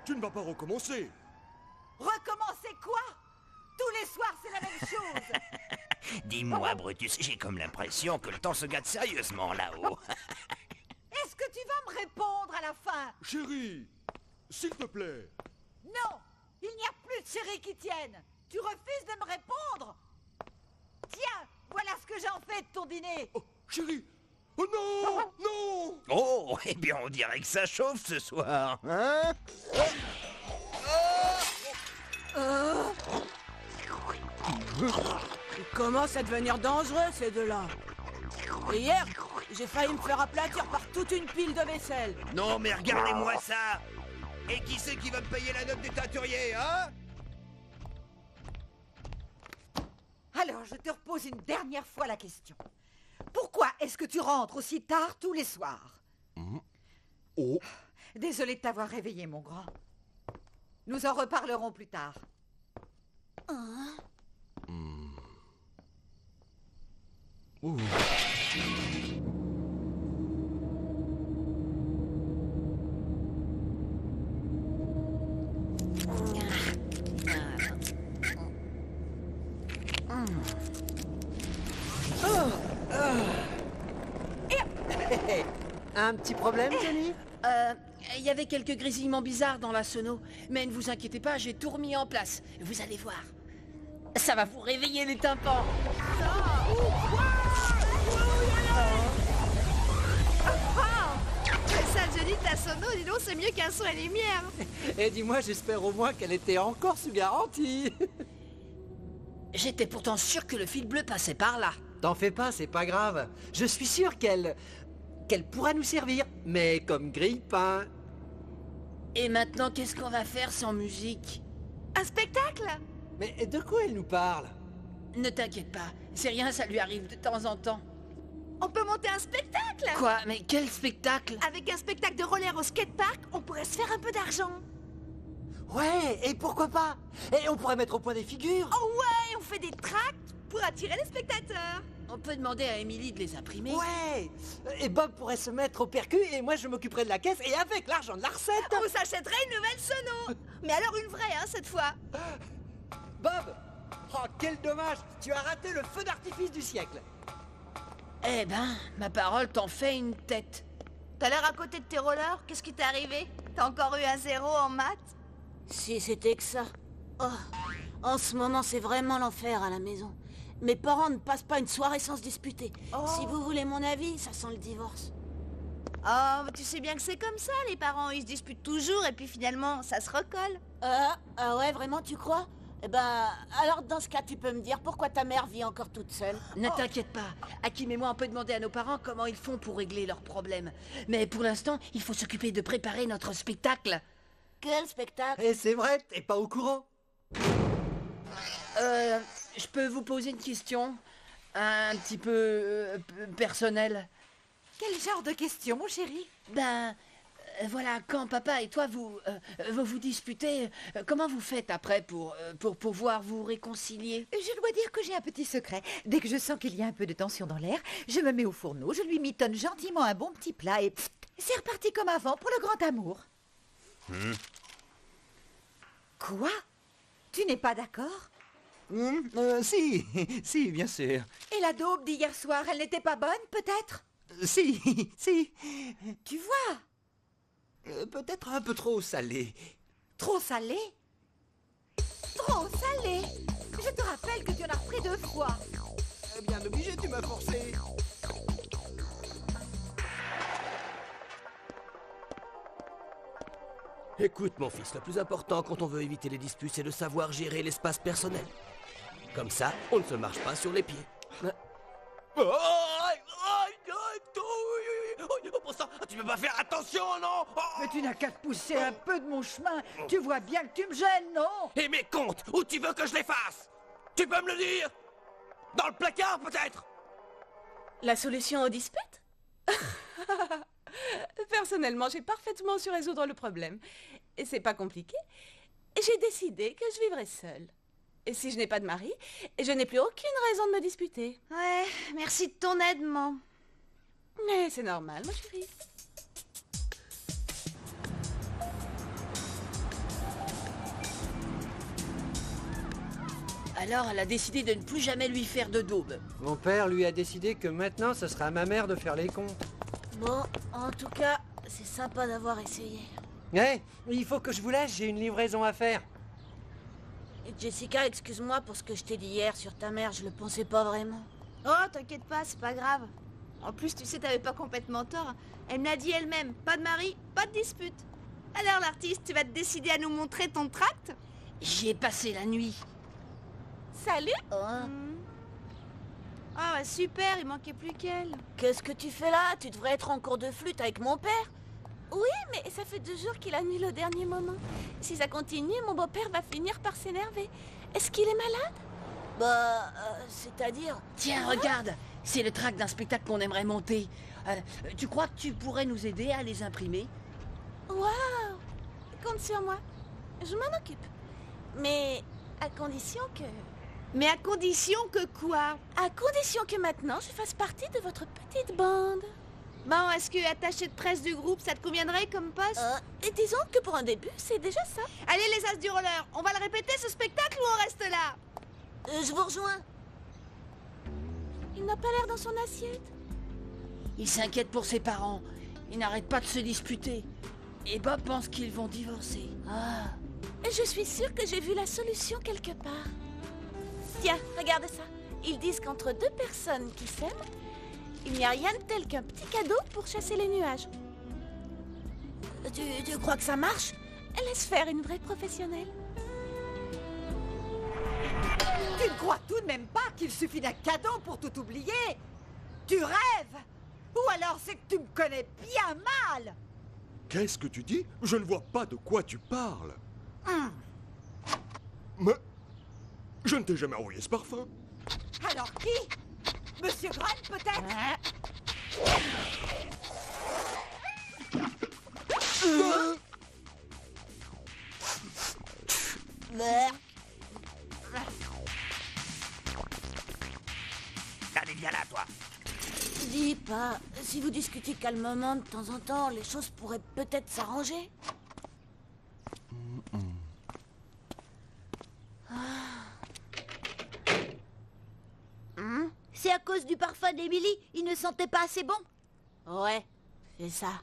Tu ne vas pas recommencer. Recommencer quoi? Tous les soirs, c'est la même chose. Dis-moi, Brutus, j'ai comme l'impression que le temps se gâte sérieusement là-haut. Est-ce que tu vas me répondre à la fin? Chérie, s'il te plaît. Non, il n'y a plus de chérie qui tienne. Tu refuses de me répondre. Tiens, voilà ce que j'en fais de ton dîner. Oh, chérie. Oh non, non. Oh, eh bien on dirait que ça chauffe ce soir, hein? Ils commencent à devenir dangereux, ces deux-là. Et hier, j'ai failli me faire aplatir par toute une pile de vaisselle. Non, mais regardez-moi ça! Et qui c'est qui va me payer la note du teinturier, hein? Alors, je te repose une dernière fois la question. Pourquoi est-ce que tu rentres aussi tard tous les soirs? Oh. Désolé de t'avoir réveillé, mon grand. Nous en reparlerons plus tard. Oh. Un petit problème, Johnny? Il y avait quelques grésillements bizarres dans la sono, mais ne vous inquiétez pas, j'ai tout remis en place. Vous allez voir. Ça va vous réveiller les tympans. Ça, Johnny, ta sono, dis donc, c'est mieux qu'un son et lumière. Et dis-moi, j'espère au moins qu'elle était encore sous garantie. J'étais pourtant sûr que le fil bleu passait par là. T'en fais pas, c'est pas grave. Je suis sûr qu'elle pourra nous servir, mais comme grille-pain. Et maintenant, qu'est-ce qu'on va faire sans musique? Un spectacle? Mais de quoi elle nous parle? Ne t'inquiète pas, c'est rien, ça lui arrive de temps en temps. On peut monter un spectacle? Quoi? Mais quel spectacle? Avec un spectacle de roller au skatepark, on pourrait se faire un peu d'argent. Ouais, et pourquoi pas? Et on pourrait mettre au point des figures. Oh ouais, on fait des tracts pour attirer les spectateurs. On peut demander à Émilie de les imprimer. Ouais. Et Bob pourrait se mettre au percu et moi je m'occuperai de la caisse et avec l'argent de la recette. On s'achèterait une nouvelle sono. Mais alors une vraie, hein, cette fois. Bob! Oh, quel dommage! Tu as raté le feu d'artifice du siècle. Eh ben, ma parole t'en fait une tête. T'as l'air à côté de tes rollers, qu'est-ce qui t'est arrivé? T'as encore eu un 0 en maths? Si c'était que ça. Oh, en ce moment, c'est vraiment l'enfer à la maison. Mes parents ne passent pas une soirée sans se disputer. Oh. Si vous voulez mon avis, ça sent le divorce. Oh, mais tu sais bien que c'est comme ça, les parents, ils se disputent toujours et puis finalement, ça se recolle. Ah ouais, vraiment, tu crois? Eh ben, alors dans ce cas, tu peux me dire pourquoi ta mère vit encore toute seule? Ne t'inquiète pas, Hakim et moi on peut demander à nos parents comment ils font pour régler leurs problèmes. Mais pour l'instant, il faut s'occuper de préparer notre spectacle. Quel spectacle? Et c'est vrai, t'es pas au courant? Je peux vous poser une question? Un petit peu personnelle. Quel genre de question, mon chéri? Ben, voilà, quand papa et toi vous disputez, comment vous faites après pour pouvoir vous réconcilier? Je dois dire que j'ai un petit secret. Dès que je sens qu'il y a un peu de tension dans l'air, je me mets au fourneau, je lui mitonne gentiment un bon petit plat et c'est reparti comme avant pour le grand amour. Quoi? Tu n'es pas d'accord? Si, si, bien sûr. Et la daube d'hier soir, elle n'était pas bonne, peut-être? Si, si. Tu vois? Peut-être un peu trop salé. Trop salé? Trop salé? Je te rappelle que tu en as repris 2 fois. Bien obligé, tu m'as forcé. Écoute, mon fils, le plus important quand on veut éviter les disputes, c'est de savoir gérer l'espace personnel. Comme ça, on ne se marche pas sur les pieds. Pour ça, tu peux pas faire attention, non? Mais tu n'as qu'à te pousser un peu de mon chemin. Tu vois bien que tu me gênes, non? Et mes comptes, où tu veux que je les fasse? Tu peux me le dire? Dans le placard, peut-être? La solution aux disputes? Personnellement, j'ai parfaitement su résoudre le problème. Et c'est pas compliqué. J'ai décidé que je vivrais seule. Et si je n'ai pas de mari, je n'ai plus aucune raison de me disputer. Ouais, merci de ton aide, maman. Mais c'est normal, ma chérie. Alors, elle a décidé de ne plus jamais lui faire de daube. Mon père lui a décidé que maintenant, ce sera à ma mère de faire les comptes. Bon, en tout cas, c'est sympa d'avoir essayé. Hé, il faut que je vous laisse, j'ai une livraison à faire. Et Jessica, excuse-moi pour ce que je t'ai dit hier sur ta mère, je le pensais pas vraiment. Oh, t'inquiète pas, c'est pas grave. En plus, tu sais, t'avais pas complètement tort. Elle me l'a dit elle-même. Pas de mari, pas de dispute. Alors, l'artiste, tu vas te décider à nous montrer ton tract? J'y ai passé la nuit. Salut! Ah, bah, super, il manquait plus qu'elle. Qu'est-ce que tu fais là? Tu devrais être en cours de flûte avec mon père. Oui, mais ça fait 2 jours qu'il annule au dernier moment. Si ça continue, mon beau-père va finir par s'énerver. Est-ce qu'il est malade? Bah, c'est-à-dire... Tiens, regarde, c'est le tract d'un spectacle qu'on aimerait monter. Tu crois que tu pourrais nous aider à les imprimer? Waouh! Compte sur moi. Je m'en occupe. Mais à condition que... Mais à condition que quoi? À condition que maintenant, je fasse partie de votre petite bande. Bon, est-ce que attaché de presse du groupe, ça te conviendrait comme poste? Et disons que pour un début, c'est déjà ça. Allez, les as du roller, on va le répéter ce spectacle ou on reste là? Je vous rejoins. Il n'a pas l'air dans son assiette. Il s'inquiète pour ses parents. Ils n'arrêtent pas de se disputer. Et Bob pense qu'ils vont divorcer. Ah. Je suis sûre que j'ai vu la solution quelque part. Tiens, regarde ça. Ils disent qu'entre 2 personnes qui s'aiment, il n'y a rien de tel qu'un petit cadeau pour chasser les nuages. Tu crois que ça marche? Laisse faire une vraie professionnelle. Tu ne crois tout de même pas qu'il suffit d'un cadeau pour tout oublier? Tu rêves? Ou alors c'est que tu me connais bien mal? Qu'est-ce que tu dis? Je ne vois pas de quoi tu parles. Mais... je ne t'ai jamais envoyé ce parfum. Alors qui? Monsieur Grant, peut-être? Allez, viens là, toi. Dis pas, si vous discutez calmement de temps en temps, les choses pourraient peut-être s'arranger. C'est à cause du parfum d'Emily, il ne sentait pas assez bon. Ouais, c'est ça.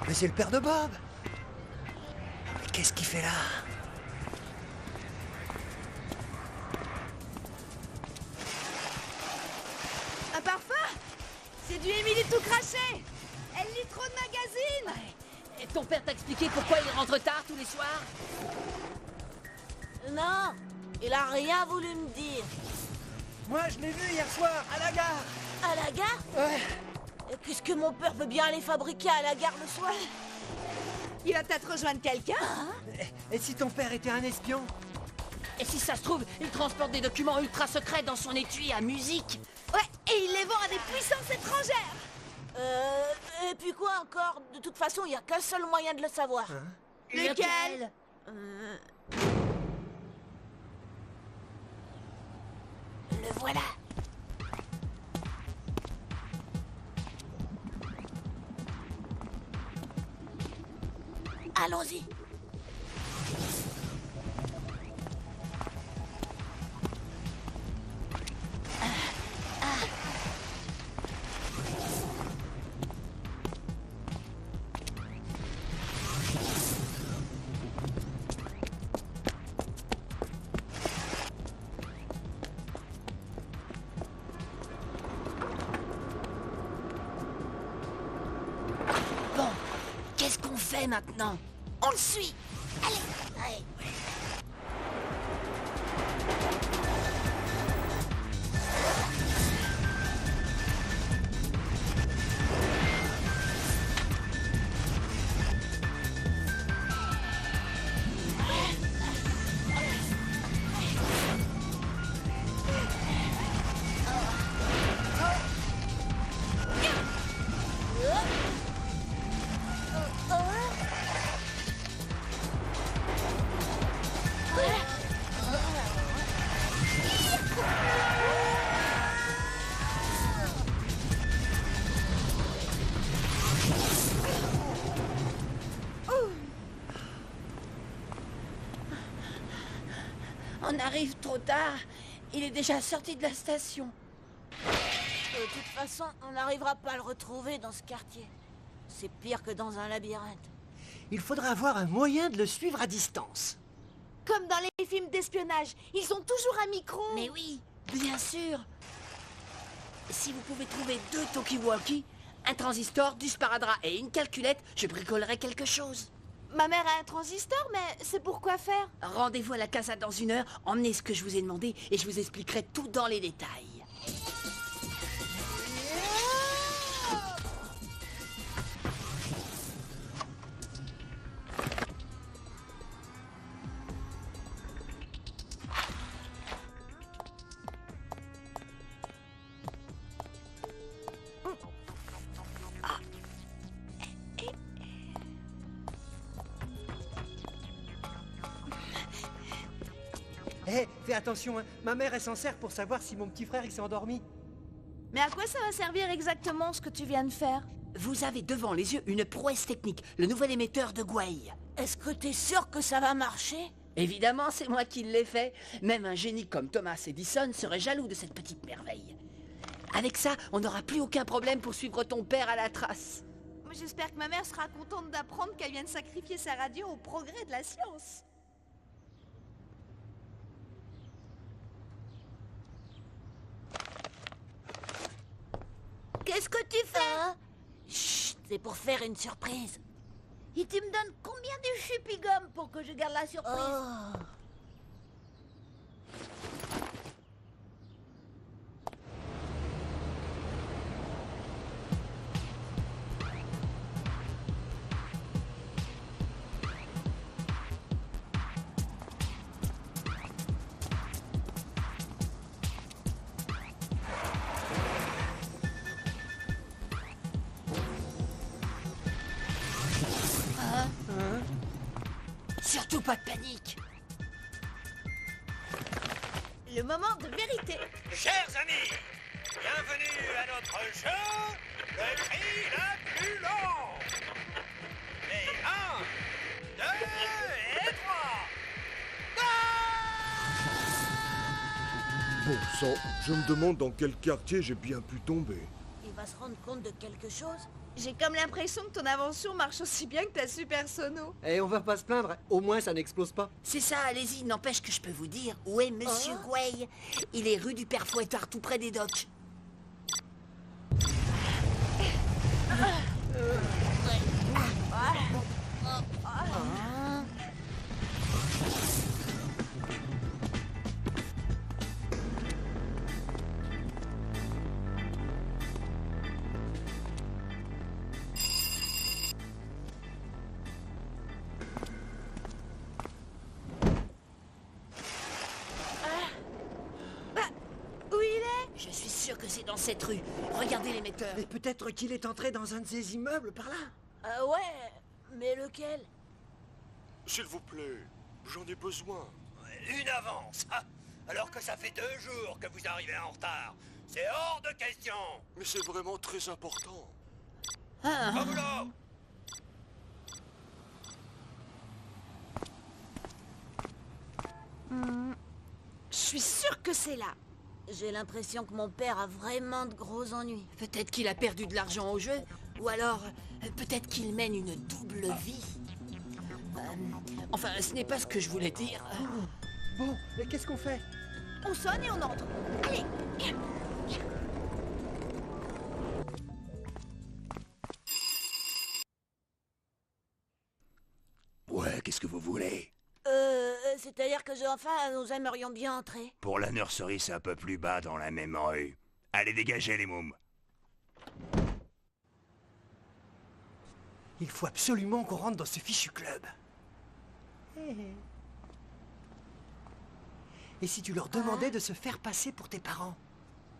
Mais c'est le père de Bob. Mais qu'est-ce qu'il fait là? Un parfum? C'est du Emily tout craché. Elle lit trop de magazines. Et ton père t'a expliqué pourquoi il rentre tard tous les soirs? Non, il a rien voulu me dire. Moi, je l'ai vu hier soir, à la gare. À la gare? Ouais. Et puisque mon père veut bien aller fabriquer à la gare le soir. Il va peut-être rejoindre quelqu'un. Et si ton père était un espion? Et si ça se trouve, il transporte des documents ultra secrets dans son étui à musique? Ouais, et il les vend à des puissances étrangères. Et puis quoi encore? De toute façon, il n'y a qu'un seul moyen de le savoir. Lequel? voilà. Allons-y. Bon, qu'est-ce qu'on fait maintenant? On le suit. Allez, allez. On arrive trop tard. Il est déjà sorti de la station. De toute façon, on n'arrivera pas à le retrouver dans ce quartier. C'est pire que dans un labyrinthe. Il faudra avoir un moyen de le suivre à distance. Comme dans les films d'espionnage, ils ont toujours un micro. Mais oui, bien sûr. Si vous pouvez trouver 2 talkie-walkie, un transistor, du sparadrap et une calculette, je bricolerai quelque chose. Ma mère a un transistor, mais c'est pour quoi faire? Rendez-vous à la casa dans 1 heure, emmenez ce que je vous ai demandé et je vous expliquerai tout dans les détails. Hé, fais attention, hein. Ma mère, elle s'en sert pour savoir si mon petit frère il s'est endormi. Mais à quoi ça va servir exactement ce que tu viens de faire? Vous avez devant les yeux une prouesse technique, le nouvel émetteur de Gwei. Est-ce que t'es sûr que ça va marcher? Évidemment, c'est moi qui l'ai fait. Même un génie comme Thomas Edison serait jaloux de cette petite merveille. Avec ça, on n'aura plus aucun problème pour suivre ton père à la trace. J'espère que ma mère sera contente d'apprendre qu'elle vient de sacrifier sa radio au progrès de la science. Qu'est-ce que tu fais? Chut, c'est pour faire une surprise. Et tu me donnes combien de chupigum pour que je garde la surprise? Oh. Surtout pas de panique. Le moment de vérité. Chers amis, bienvenue à notre jeu, le cri le plus long. Et 1, 2 et 3. Bon sang, je me demande dans quel quartier j'ai bien pu tomber. Il va se rendre compte de quelque chose? J'ai comme l'impression que ton invention marche aussi bien que ta super sono. Et on va pas se plaindre, au moins ça n'explose pas. C'est ça, allez-y, n'empêche que je peux vous dire où est Monsieur Gwei. Il est rue du Père Fouettard, tout près des docks. Où il est? Je suis sûr que c'est dans cette rue. Regardez l'émetteur. Mais peut-être qu'il est entré dans un de ces immeubles par là. Ouais, mais lequel? S'il vous plaît, j'en ai besoin. Une avance. Ah, alors que ça fait 2 jours que vous arrivez en retard. C'est hors de question. Mais c'est vraiment très important. Au boulot. Je suis sûre que c'est là. J'ai l'impression que mon père a vraiment de gros ennuis. Peut-être qu'il a perdu de l'argent au jeu, ou alors peut-être qu'il mène une double vie. Enfin, ce n'est pas ce que je voulais dire. Bon, mais qu'est-ce qu'on fait? On sonne et on entre. Allez. Ouais, qu'est-ce que vous voulez? C'est-à-dire que enfin, nous aimerions bien entrer. Pour la nurserie, c'est un peu plus bas dans la même rue. Allez, dégagez les mômes. Il faut absolument qu'on rentre dans ce fichu club. Et si tu leur demandais de se faire passer pour tes parents?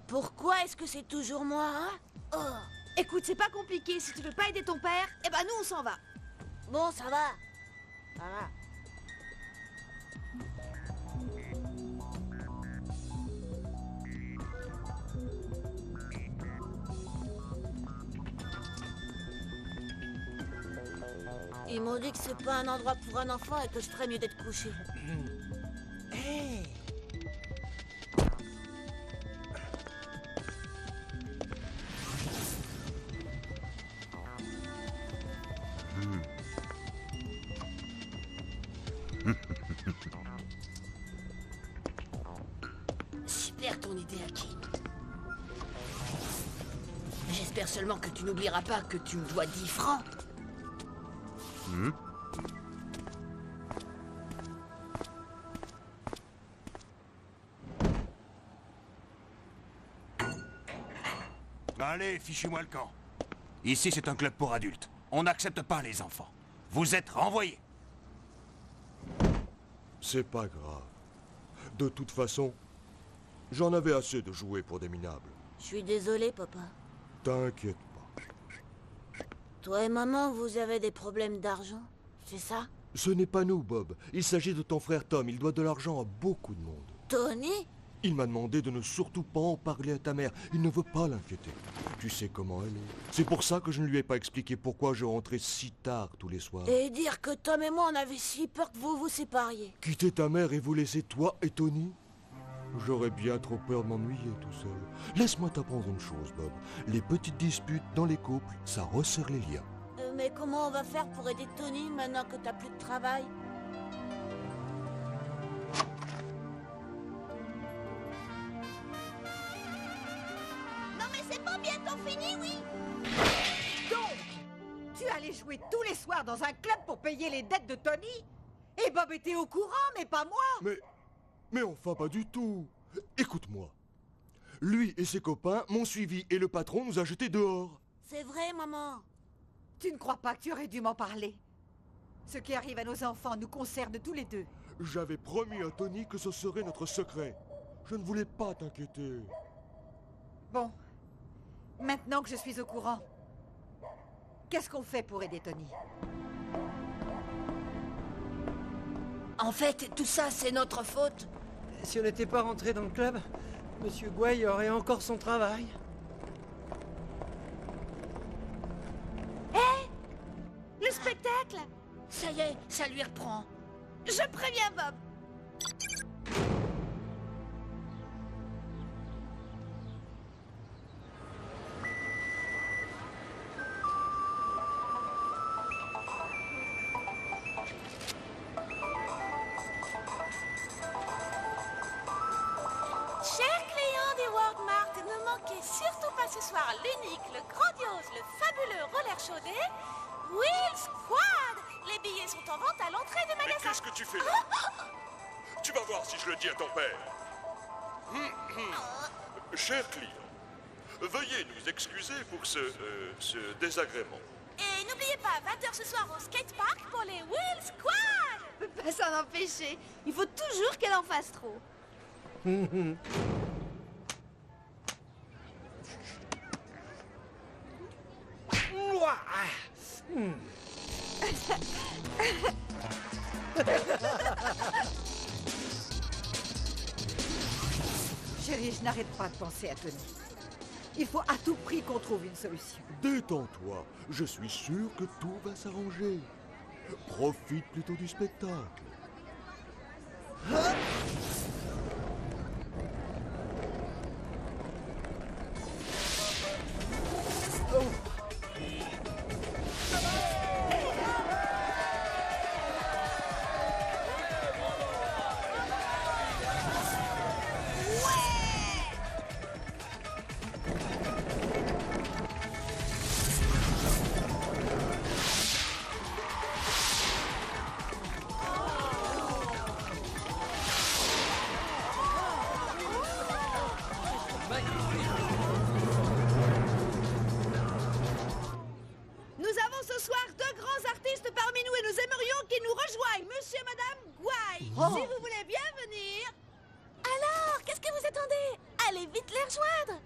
Pourquoi est-ce que c'est toujours moi, hein? Oh. Écoute, c'est pas compliqué. Si tu veux pas aider ton père, eh ben nous on s'en va. Bon, ça va. Ça va. Ils m'ont dit que c'est pas un endroit pour un enfant et que je ferais mieux d'être couché. Hey! Super ton idée, Hakim. J'espère seulement que tu n'oublieras pas que tu me dois 10 francs. Allez, fichez-moi le camp. Ici, c'est un club pour adultes. On n'accepte pas les enfants. Vous êtes renvoyés. C'est pas grave. De toute façon, j'en avais assez de jouer pour des minables. Je suis désolé, papa. T'inquiète pas. Toi et maman, vous avez des problèmes d'argent, c'est ça? Ce n'est pas nous, Bob. Il s'agit de ton frère Tom. Il doit de l'argent à beaucoup de monde. Tony? Il m'a demandé de ne surtout pas en parler à ta mère. Il ne veut pas l'inquiéter. Tu sais comment elle est. C'est pour ça que je ne lui ai pas expliqué pourquoi je rentrais si tard tous les soirs. Et dire que Tom et moi, on avait si peur que vous vous sépariez. Quitter ta mère et vous laisser toi et Tony? J'aurais bien trop peur de m'ennuyer tout seul. Laisse-moi t'apprendre une chose, Bob. Les petites disputes dans les couples, ça resserre les liens. Mais comment on va faire pour aider Tony maintenant que t'as plus de travail? Non mais c'est pas bientôt fini, oui? Donc, tu allais jouer tous les soirs dans un club pour payer les dettes de Tony? Et Bob était au courant, mais pas moi. Mais enfin pas du tout. Écoute-moi. Lui et ses copains m'ont suivi et le patron nous a jetés dehors. C'est vrai, maman. Tu ne crois pas que tu aurais dû m'en parler? Ce qui arrive à nos enfants nous concerne tous les deux. J'avais promis à Tony que ce serait notre secret. Je ne voulais pas t'inquiéter. Bon, maintenant que je suis au courant, qu'est-ce qu'on fait pour aider Tony? En fait, tout ça, c'est notre faute. Si on n'était pas rentré dans le club, Monsieur Gouaille aurait encore son travail. Hé! Le spectacle! Ça y est, ça lui reprend. Je préviens Bob. Chers clients des Worldmark, ne manquez surtout pas ce soir l'unique, le grandiose, le fabuleux roller chaudé, Wheel Squad. Les billets sont en vente à l'entrée du Mais magasin. qu'est-ce que tu fais là? Tu vas voir si je le dis à ton père. Cher client, veuillez nous excuser pour ce désagrément. Et n'oubliez pas, 20h ce soir au skatepark pour les Wheel Squad. On peut pas s'en empêcher. Il faut toujours qu'elle en fasse trop. chérie, je n'arrête pas de penser à Tony. Il faut à tout prix qu'on trouve une solution. Détends-toi, je suis sûr que tout va s'arranger. Profite plutôt du spectacle. Nous avons ce soir deux grands artistes parmi nous et nous aimerions qu'ils nous rejoignent. Monsieur et Madame Gouaille, Oh. si vous voulez bien venir. Alors, qu'est-ce que vous attendez? Allez vite les rejoindre.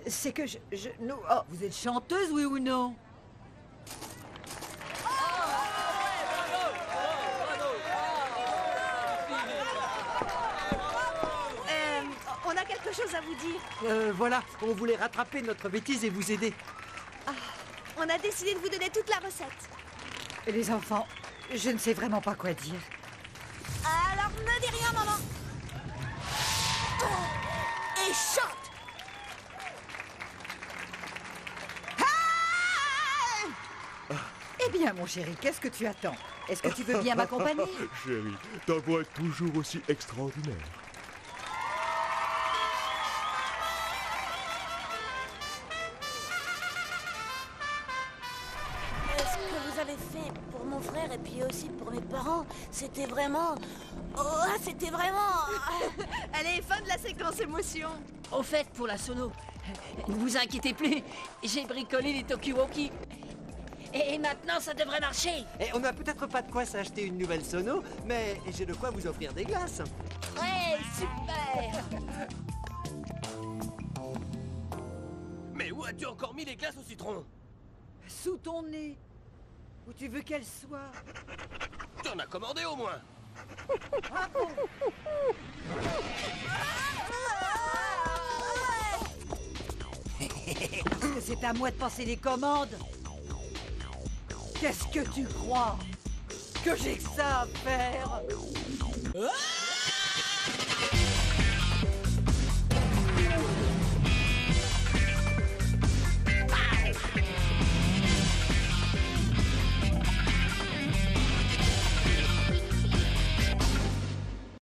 C'est que nous... Oh, vous êtes chanteuse, oui ou non? On a quelque chose à vous dire. Voilà, on voulait rattraper notre bêtise et vous aider. On a décidé de vous donner toute la recette. Les enfants, je ne sais vraiment pas quoi dire. Alors ne dis rien, maman. Et chante. Eh bien, mon chéri, qu'est-ce que tu attends? Est-ce que tu veux bien m'accompagner? Chérie, ta voix est toujours aussi extraordinaire. Ce que vous avez fait pour mon frère et puis aussi pour mes parents, c'était vraiment... Oh, c'était vraiment... Allez, fin de la séquence émotion. Au fait, pour la sono, ne vous inquiétez plus, j'ai bricolé les Tokiwoki. Et maintenant, ça devrait marcher. Et on n'a peut-être pas de quoi s'acheter une nouvelle sono, mais j'ai de quoi vous offrir des glaces. Ouais, super. Mais où as-tu encore mis les glaces au citron? Sous ton nez. Où tu veux qu'elle soit? Tu en as commandé au moins. Ah bon? Est-ce que c'est à moi de passer les commandes? Qu'est-ce que tu crois? Que j'ai que ça à faire?